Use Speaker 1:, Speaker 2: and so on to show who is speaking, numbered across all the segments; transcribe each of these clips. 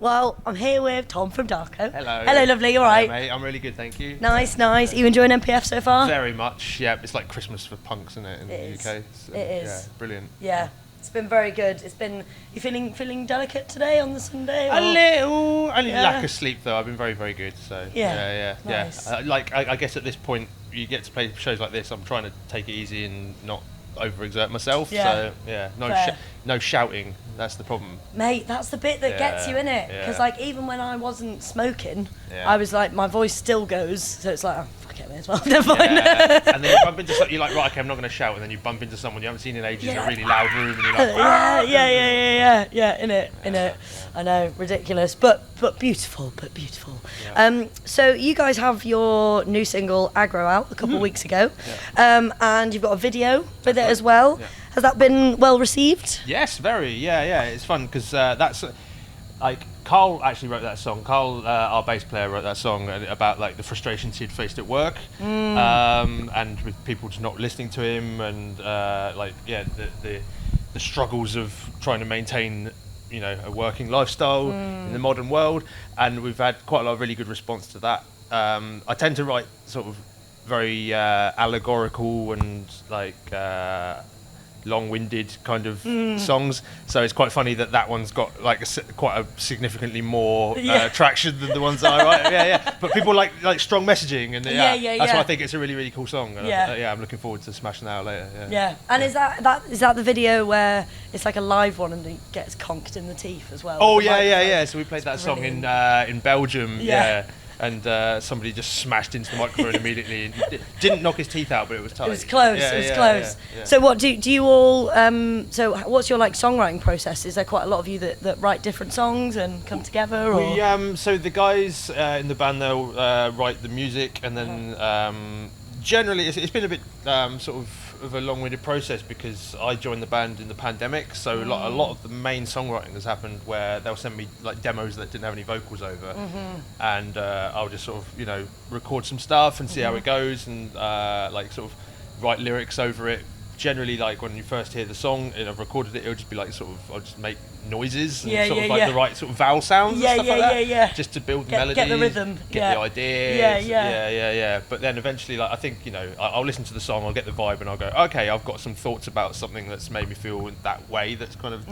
Speaker 1: Well, I'm here with Tom from DARKO.
Speaker 2: Hello.
Speaker 1: Hello, lovely. You all right?
Speaker 2: Hello, mate. I'm really good, thank you.
Speaker 1: Nice. Are you enjoying MPF so far?
Speaker 2: Very much. Yeah, it's like Christmas for punks, isn't it? In
Speaker 1: It
Speaker 2: the
Speaker 1: is.
Speaker 2: UK.
Speaker 1: It is.
Speaker 2: Yeah, brilliant.
Speaker 1: Yeah. It's been very good. You feeling delicate today on the Sunday?
Speaker 2: A little, only
Speaker 1: Yeah.
Speaker 2: lack of sleep though. I've been very, very good. So
Speaker 1: Yeah. Nice.
Speaker 2: I guess at this point you get to play shows like this. I'm trying to take it easy and not overexert myself.
Speaker 1: Yeah.
Speaker 2: So yeah,
Speaker 1: Fair.
Speaker 2: no shouting. That's the problem.
Speaker 1: Mate, that's the bit that gets you, innit?
Speaker 2: Yeah.
Speaker 1: Because like even when I wasn't smoking,
Speaker 2: Yeah.
Speaker 1: I was like my voice still goes, so it's like, oh, fuck it, may as well. Never mind.
Speaker 2: Yeah. And then you bump into you're like, right, okay, I'm not going to shout, and then you bump into someone you haven't seen in ages in a really loud room, and you're like,
Speaker 1: yeah, in it. I know, ridiculous, but beautiful.
Speaker 2: Yeah.
Speaker 1: So you guys have your new single Aggro out a couple of weeks ago, and you've got a video with it as well.
Speaker 2: Yeah.
Speaker 1: Has that been well received?
Speaker 2: Yes, very. Yeah. It's fun because that's like Carl actually wrote that song. Carl, our bass player, wrote that song about like the frustrations he'd faced at work, and with people just not listening to him, and the struggles of trying to maintain, you know, a working lifestyle in the modern world. And we've had quite a lot of really good response to that. I tend to write sort of very allegorical and like long-winded kind of songs, so it's quite funny that one's got like quite a significantly more traction than the ones that I write. Yeah. But people like strong messaging, and that's why I think it's a really, really cool song. And I'm looking forward to smashing that out later.
Speaker 1: Yeah. And is that the video where it's like a live one and he gets conked in the teeth as well?
Speaker 2: Oh yeah. So we played that song
Speaker 1: brilliant.
Speaker 2: in Belgium. Yeah. And somebody just smashed into the microphone immediately. And didn't knock his teeth out, but it was tight.
Speaker 1: It was close.
Speaker 2: Yeah.
Speaker 1: So what do you all? So what's your like songwriting process? Is there quite a lot of you that write different songs and come together? Or?
Speaker 2: So the guys in the band, they'll write the music, and then generally it's been a bit sort of a long-winded process because I joined the band in the pandemic, so a lot of the main songwriting has happened where they'll send me like demos that didn't have any vocals over, and I'll just sort of record some stuff and see how it goes, and like sort of write lyrics over it. Generally, like when you first hear the song and I've recorded it, it'll just be like sort of I'll just make noises and the right sort of vowel sounds and stuff like that, just to build the melody,
Speaker 1: get the rhythm,
Speaker 2: get the idea. Yeah. But then eventually, like I think I'll listen to the song, I'll get the vibe, and I'll go, okay, I've got some thoughts about something that's made me feel that way. That's kind of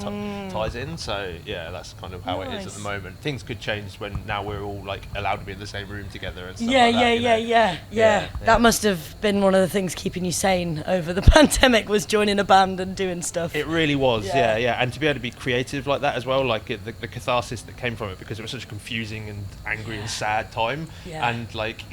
Speaker 2: ties in. So yeah, that's kind of how it is at the moment. Things could change when now we're all like allowed to be in the same room together and stuff like that.
Speaker 1: Yeah. That must have been one of the things keeping you sane over the pandemic, was joining a band and doing stuff.
Speaker 2: It really was, yeah. And to be able to be creative like that as well, like the catharsis that came from it, because it was such a confusing and angry and sad time. And like,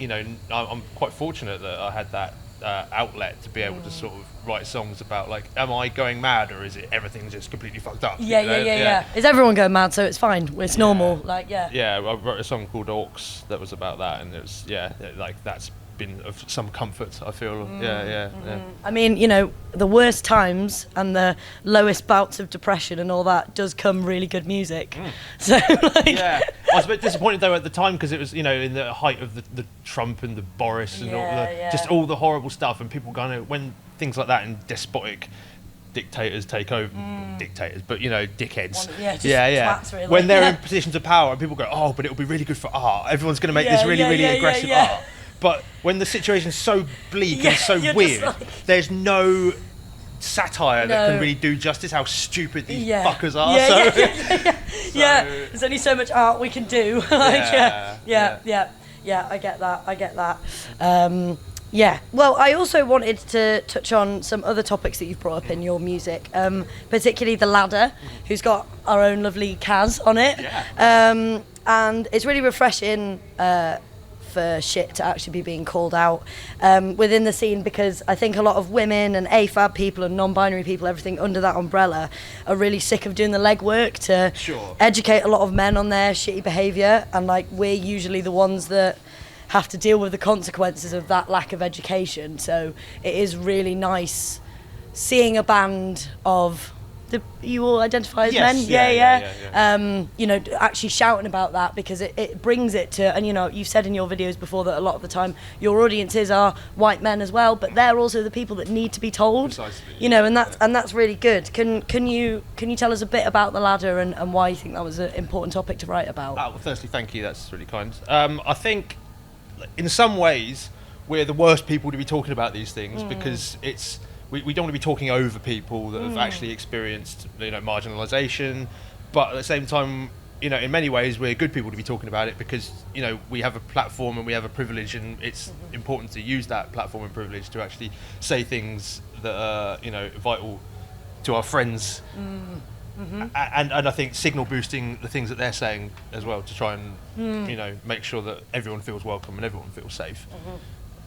Speaker 2: I'm quite fortunate that I had that outlet to be able to sort of write songs about like, am I going mad, or is it everything just completely fucked up?
Speaker 1: Yeah. Is everyone going mad? So it's fine. It's normal. Like,
Speaker 2: Yeah, I wrote a song called Orcs that was about that, and it was like that's been of some comfort, I feel. Yeah.
Speaker 1: I mean, the worst times and the lowest bouts of depression and all that does come really good music. So like,
Speaker 2: I was a bit disappointed though at the time, because it was in the height of the Trump and the Boris and just all the horrible stuff, and people when things like that and despotic dictators take over, dictators, but dickheads.
Speaker 1: Twats, really.
Speaker 2: When they're in positions of power and people go, oh, but it'll be really good for art. Everyone's going to make this really aggressive art. But when the situation's so bleak and so weird, there's no satire that can really do justice how stupid these fuckers are.
Speaker 1: There's only so much art we can do. I get that. Well, I also wanted to touch on some other topics that you've brought up in your music, particularly The Ladder, who's got our own lovely Kaz on it. And it's really refreshing for shit to actually be being called out within the scene, because I think a lot of women and AFAB people and non-binary people, everything under that umbrella, are really sick of doing the legwork to educate a lot of men on their shitty behaviour, and like we're usually the ones that have to deal with the consequences of that lack of education. So it is really nice seeing a band of you all identify as
Speaker 2: Yes,
Speaker 1: men?
Speaker 2: yeah.
Speaker 1: You know, actually shouting about that, because it brings it to, and you know, you've said in your videos before that a lot of the time your audiences are white men as well, but they're also the people that need to be told.
Speaker 2: Precisely,
Speaker 1: you know, and that's really good. Can you tell us a bit about the ladder and why you think that was an important topic to write about?
Speaker 2: Well, firstly, thank you. That's really kind. I think, in some ways, we're the worst people to be talking about these things because we don't want to be talking over people that have actually experienced, you know, marginalisation, but at the same time, you know, in many ways we're good people to be talking about it because, you know, we have a platform and we have a privilege, and it's important to use that platform and privilege to actually say things that are, you know, vital to our friends. And I think signal boosting the things that they're saying as well, to try and you know, make sure that everyone feels welcome and everyone feels safe.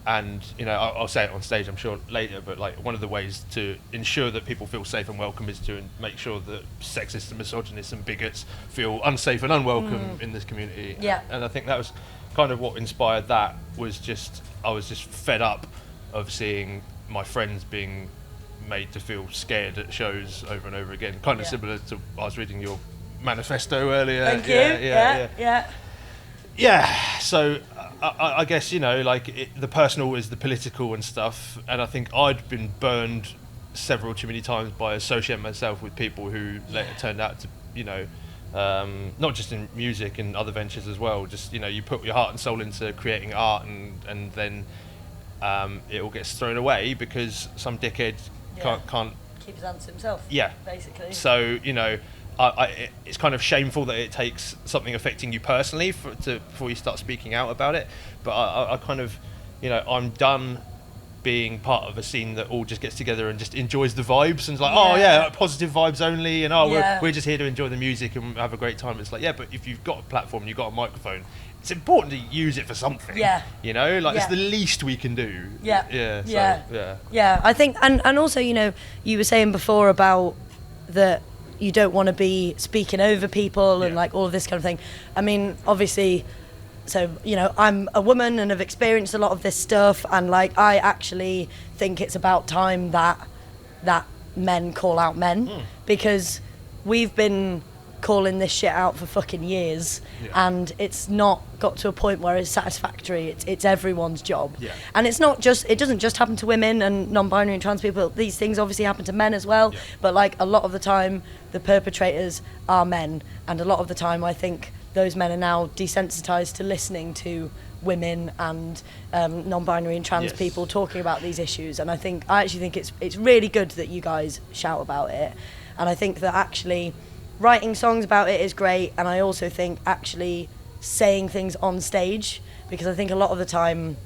Speaker 2: And, you know, I'll say it on stage, I'm sure, later, but like one of the ways to ensure that people feel safe and welcome is to make sure that sexists and misogynists and bigots feel unsafe and unwelcome in this community.
Speaker 1: Yeah.
Speaker 2: And I think that was kind of what inspired that, I was just fed up of seeing my friends being made to feel scared at shows over and over again. Kind of similar to, I was reading your manifesto earlier.
Speaker 1: Thank you.
Speaker 2: Yeah, so I guess, you know, like the personal is the political and stuff, and I think I'd been burned several too many times by associating myself with people who later turned out to, you know, not just in music and other ventures as well, just, you know, you put your heart and soul into creating art and then it all gets thrown away because some dickhead can't
Speaker 1: keep his hands to himself.
Speaker 2: Yeah,
Speaker 1: basically.
Speaker 2: So, you know, it's kind of shameful that it takes something affecting you personally before you start speaking out about it. But I kind of, you know, I'm done being part of a scene that all just gets together and just enjoys the vibes and is like, oh yeah, positive vibes only, and we're just here to enjoy the music and have a great time. It's like, yeah, but if you've got a platform and you've got a microphone, it's important to use it for something. Yeah. You know, like it's the least we can do.
Speaker 1: Yeah. I think, and also, you know, you were saying before about that you don't want to be speaking over people and like all of this kind of thing. I mean, obviously, so, you know, I'm a woman and have experienced a lot of this stuff, and like I actually think it's about time that men call out men, because we've been calling this shit out for fucking years, and it's not got to a point where it's satisfactory. It's everyone's job, and it doesn't just happen to women and non-binary and trans people. These things obviously happen to men as well, but like a lot of the time the perpetrators are men, and a lot of the time I think those men are now desensitized to listening to women and non-binary and trans people talking about these issues. And I actually think it's really good that you guys shout about it, and I think that actually writing songs about it is great, and I also think actually saying things on stage, because I think a lot of the time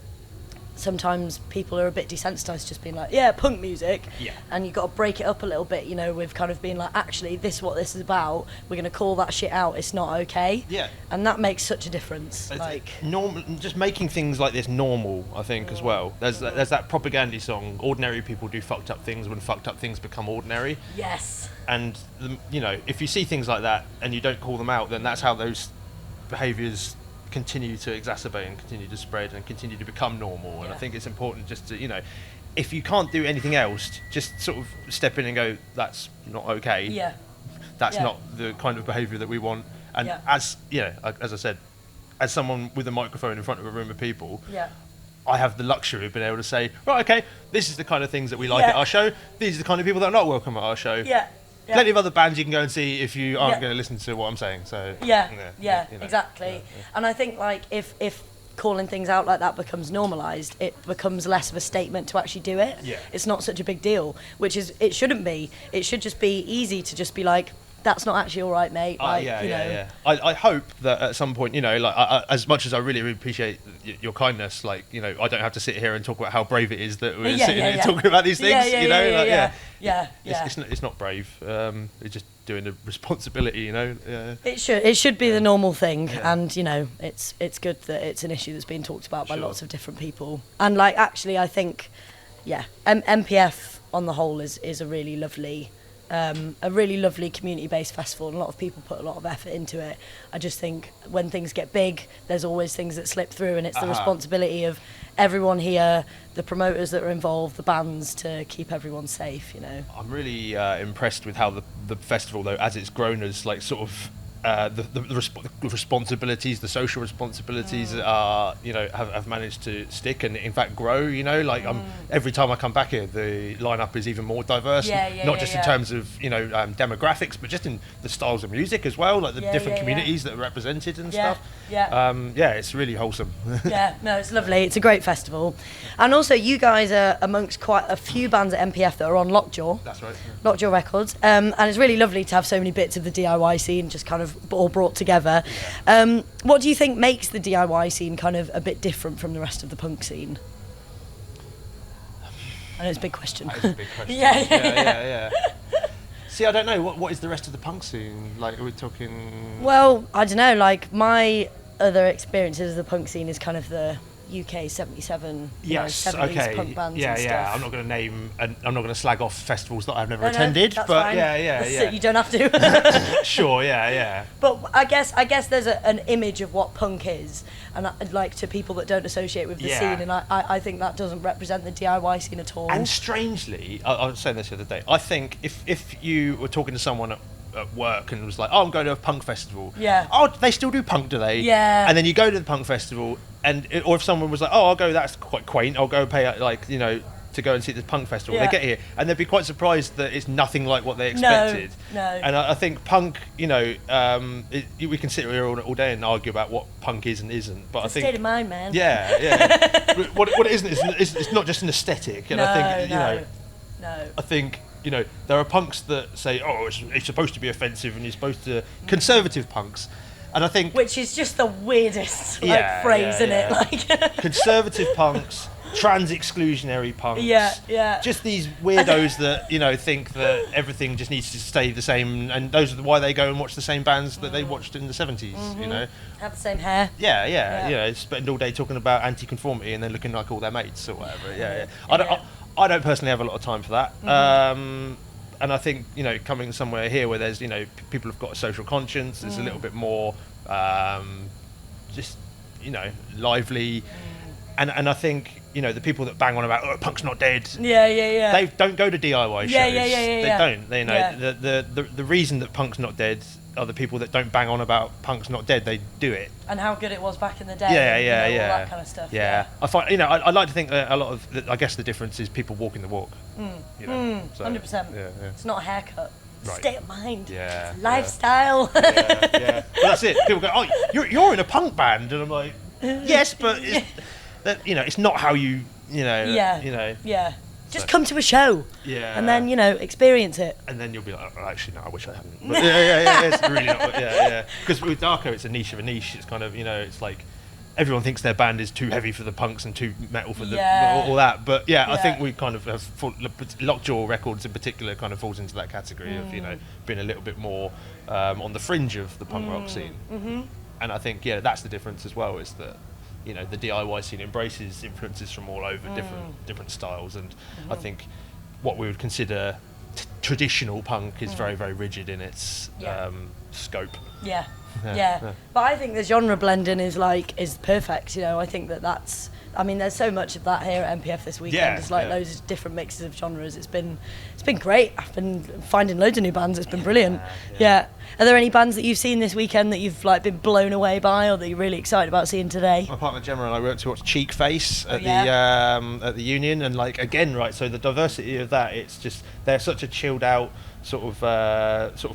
Speaker 1: sometimes people are a bit desensitized, just being like, yeah, punk music, and you've got to break it up a little bit, you know, with kind of being like, actually, this is what this is about, we're going to call that shit out, it's not okay. And that makes such a difference.
Speaker 2: It's
Speaker 1: like
Speaker 2: normal, just making things like this normal, I think, as well. There's that propaganda song, ordinary people do fucked up things when fucked up things become ordinary. And you know, if you see things like that and you don't call them out, then that's how those behaviours continue to exacerbate and continue to spread and continue to become normal. And I think it's important just to, you know, if you can't do anything else, just sort of step in and go, that's not okay. That's not the kind of behaviour that we want. And as I said, as someone with a microphone in front of a room of people, I have the luxury of being able to say, right, okay, this is the kind of things that we like at our show. These are the kind of people that are not welcome at our show. Plenty of other bands you can go and see if you aren't going to listen to what I'm saying. So
Speaker 1: exactly. And I think like if calling things out like that becomes normalised, it becomes less of a statement to actually do it. It's not such a big deal, which is, it shouldn't be. It should just be easy to just be like, that's not actually all right, mate. Like,
Speaker 2: I hope that at some point, you know, like as much as I really appreciate your kindness, like, you know, I don't have to sit here and talk about how brave it is that we're sitting here talking about these things. It's not brave. It's just doing the responsibility, you know.
Speaker 1: It should be the normal thing, and you know, it's good that it's an issue that's being talked about by lots of different people. And like, actually, I think, MPF on the whole is a really lovely community-based festival, and a lot of people put a lot of effort into it. I just think when things get big, there's always things that slip through, and it's the responsibility of everyone here, the promoters that are involved, the bands, to keep everyone safe, you know.
Speaker 2: I'm really impressed with how the festival, though, as it's grown, as like sort of the responsibilities, the social responsibilities are, you know, have managed to stick and in fact grow, you know, like every time I come back here the lineup is even more diverse, not just in terms of, you know, demographics, but just in the styles of music as well, like the different communities that are represented and stuff. It's really wholesome.
Speaker 1: No, it's lovely. It's a great festival. And also you guys are amongst quite a few bands at MPF that are on Lockjaw.
Speaker 2: That's right.
Speaker 1: Lockjaw Records. And it's really lovely to have so many bits of the DIY scene just kind of all brought together. What do you think makes the DIY scene kind of a bit different from the rest of the punk scene? I know it's a big question.
Speaker 2: That is a big question.
Speaker 1: Yeah.
Speaker 2: See, I don't know, what is the rest of the punk scene? Like, are we talking...
Speaker 1: Well, I don't know, like my other experiences of the punk scene is kind of the UK 77,
Speaker 2: yes,
Speaker 1: 70s
Speaker 2: okay.
Speaker 1: punk bands and stuff.
Speaker 2: I'm not going to name, and I'm not going to slag off festivals that I've never
Speaker 1: No,
Speaker 2: attended,
Speaker 1: that's
Speaker 2: but
Speaker 1: fine.
Speaker 2: yeah.
Speaker 1: You don't have to.
Speaker 2: Sure, yeah.
Speaker 1: But I guess there's an image of what punk is, and like to people that don't associate with the scene, and I think that doesn't represent the DIY scene at all.
Speaker 2: And strangely, I was saying this the other day, I think if you were talking to someone at work and was like, oh, I'm going to a punk festival.
Speaker 1: Yeah.
Speaker 2: Oh, they still do punk, do they?
Speaker 1: Yeah.
Speaker 2: And then you go to the punk festival, or if someone was like, oh, I'll go, that's quite quaint, I'll go pay, like, you know, to go and see the punk festival.
Speaker 1: Yeah.
Speaker 2: They get here and they'd be quite surprised that it's nothing like what they expected.
Speaker 1: No.
Speaker 2: And I think punk, you know, we can sit here all day and argue about what punk is and isn't, but
Speaker 1: It's
Speaker 2: I think
Speaker 1: a state of mind, man.
Speaker 2: Yeah. what it isn't is it's not just an aesthetic, and I think, you know, I think, you know, there are punks that say, oh, it's supposed to be offensive, and you're supposed to... Conservative punks. And I think...
Speaker 1: Which is just the weirdest phrase, isn't it? Like
Speaker 2: Conservative punks, trans-exclusionary punks.
Speaker 1: Yeah.
Speaker 2: Just these weirdos that, you know, think that everything just needs to stay the same, and those are why they go and watch the same bands that they watched in the 70s, you know.
Speaker 1: Have the same hair.
Speaker 2: Yeah. You know, spend all day talking about anti-conformity and then looking like all their mates or whatever. I don't personally have a lot of time for that. And I think, you know, coming somewhere here where there's, you know, people have got a social conscience, there's a little bit more just, you know, lively. And I think, you know, the people that bang on about, oh, punk's not dead. They don't go to DIY shows. They don't. They know the reason that punk's not dead are the people that don't bang on about punk's not dead. They do it.
Speaker 1: And how good it was back in the day. All that kind of stuff.
Speaker 2: Yeah. I find, you know, I like to think that a lot of, I guess the difference is people walking the walk. You know,
Speaker 1: 100%.
Speaker 2: Yeah.
Speaker 1: It's not a haircut.
Speaker 2: Right.
Speaker 1: State of mind.
Speaker 2: Yeah.
Speaker 1: Lifestyle.
Speaker 2: Yeah. Well, that's it. People go, oh, you're in a punk band, and I'm like, yes, but you know, it's not how you know.
Speaker 1: Yeah. Just come to a show.
Speaker 2: Yeah.
Speaker 1: And then, you know, experience it.
Speaker 2: And then you'll be like, oh, actually, no, I wish I hadn't. But yeah. It's really not. Yeah. Because with DARKO, it's a niche of a niche. It's kind of, you know, it's like everyone thinks their band is too heavy for the punks and too metal for the all that. But I think we kind of have Lockjaw Records in particular kind of falls into that category of, you know, being a little bit more on the fringe of the punk rock scene. And I think that's the difference as well, is that, you know, the DIY scene embraces influences from all over different styles, and I think what we would consider traditional punk is very, very rigid in its scope.
Speaker 1: Yeah. But I think the genre blending is perfect. You know, I think that's. I mean, there's so much of that here at MPF this weekend. It's loads of different mixes of genres. It's been great. I've been finding loads of new bands. It's been brilliant. Yeah. Are there any bands that you've seen this weekend that you've been blown away by, or that you're really excited about seeing today?
Speaker 2: My partner Gemma and I went to watch Cheek Face at the Union, and so the diversity of that, it's just they're such a chilled out sort of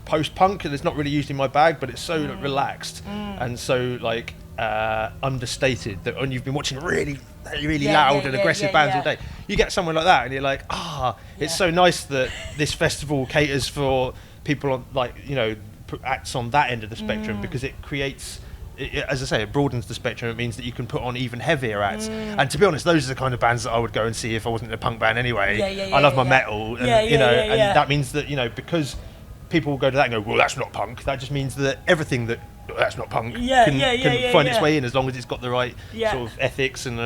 Speaker 2: post punk, and it's not really used in my bag, but it's so relaxed and so understated that when you've been watching really loud and aggressive bands all day, you get someone like that and you're like, it's so nice that this festival caters for people on, you know, acts on that end of the spectrum, because it creates, as I say, it broadens the spectrum. It means that you can put on even heavier acts, and to be honest, those are the kind of bands that I would go and see if I wasn't in a punk band anyway. I love my metal, and you know, and that means that, you know, because people will go to that and go, well, that's not punk, that just means that everything that's not punk can find its way in, as long as it's got the right sort of ethics and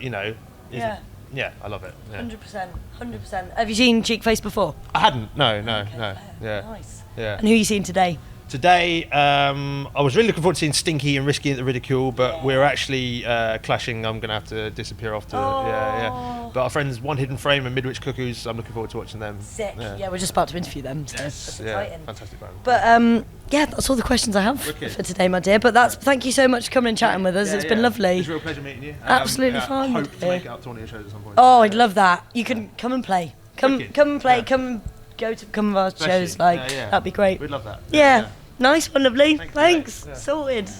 Speaker 2: you know, I love it.
Speaker 1: 100%. Have you seen Cheek Face before?
Speaker 2: I hadn't. No.
Speaker 1: Okay,
Speaker 2: Yeah.
Speaker 1: Nice.
Speaker 2: Yeah.
Speaker 1: And who are you seeing today?
Speaker 2: Today, I was really looking forward to seeing Stinky and Risky at the Ridicule, but we're actually clashing. I'm going to have to disappear off to But our friends One Hidden Frame and Midwich Cuckoos, I'm looking forward to watching them.
Speaker 1: Sick. Yeah, we're just about to interview them. So
Speaker 2: Yes,
Speaker 1: that's exciting.
Speaker 2: fantastic band.
Speaker 1: But that's all the questions I have for today, my dear. But thank you so much for coming and chatting with us. It's been lovely.
Speaker 2: It's a real pleasure meeting you.
Speaker 1: Absolutely fun.
Speaker 2: I hope to make it up to one of your shows at some point.
Speaker 1: Oh, I'd love that. You can come and play. Come and play.
Speaker 2: Yeah.
Speaker 1: Come go to come of our shows. Like that'd be great.
Speaker 2: We'd love that.
Speaker 1: Yeah. Nice one, lovely.
Speaker 2: Thanks.
Speaker 1: Thanks. Sorted.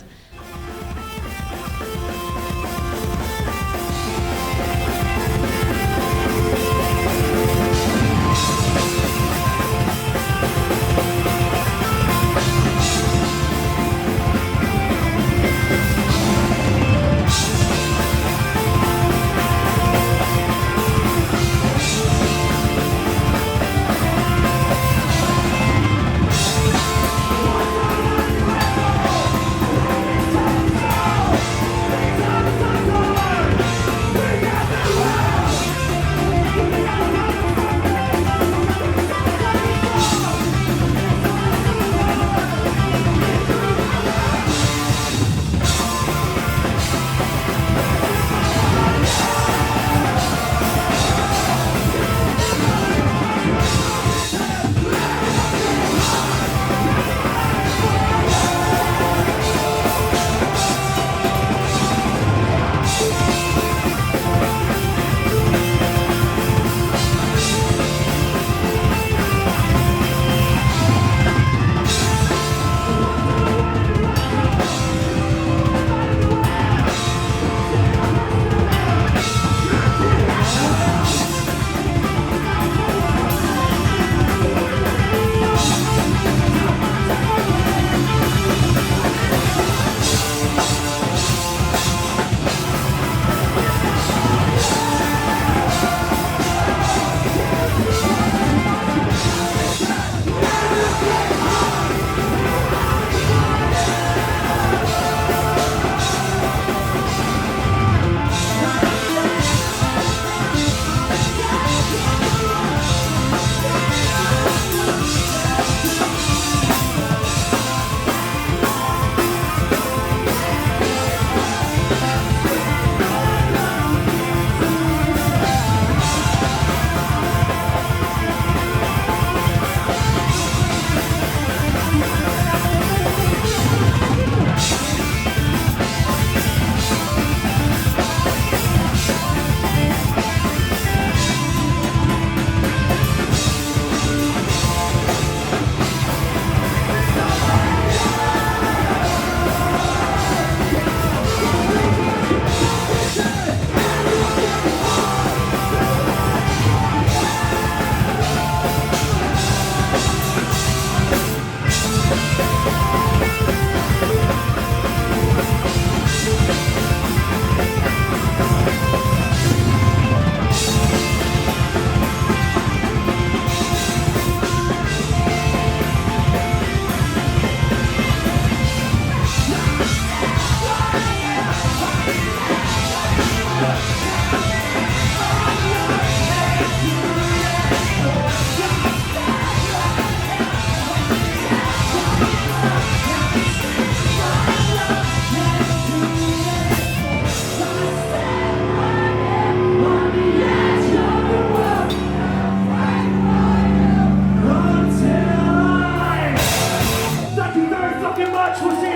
Speaker 3: Thank you very fucking much. We'll see you